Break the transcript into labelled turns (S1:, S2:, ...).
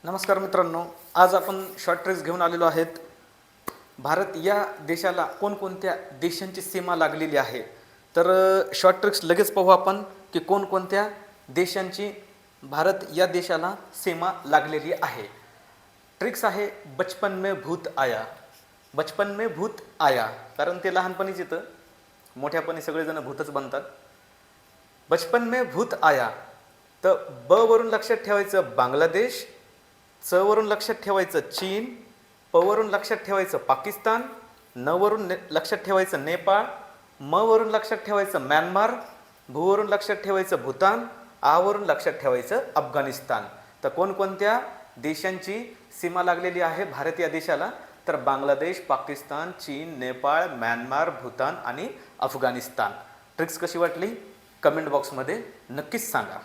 S1: नमस्कार मित्रांनो, आज आपण शॉर्ट ट्रिक्स घेऊन आलेलो आहेत। भारत या देशाला कोणकोणत्या देशांची सीमा लागलेली आहे। तर शॉर्ट ट्रिक्स लगेच पाहू आपण की कोणकोणत्या देशांची भारत या देशाला सीमा लागलेली आहे। ट्रिक्स आहे बचपन में भूत आया। बचपन में भूत आया कारण ते लहानपणीच येतं, मोठ्यापणी सगळेजण भूतच बनतात। बचपन में भूत आया, तर ब वरून लक्षात ठेवायचं बांगलादेश, च वरून लक्षात ठेवायचं चीन, प वरून लक्षात ठेवायचं पाकिस्तान, न वरून लक्षात ठेवायचं नेपाळ, म वरून लक्षात ठेवायचं म्यानमार, भू वरून लक्षात ठेवायचं भूतान, आ वरून लक्षात ठेवायचं अफगाणिस्तान। तर कोणकोणत्या देशांची सीमा लागलेली आहे भारत या देशाला? तर बांगलादेश, पाकिस्तान, चीन, नेपाळ, म्यानमार, भूतान आणि अफगाणिस्तान। ट्रिक्स कशी वाटली कमेंट बॉक्समध्ये नक्कीच सांगा।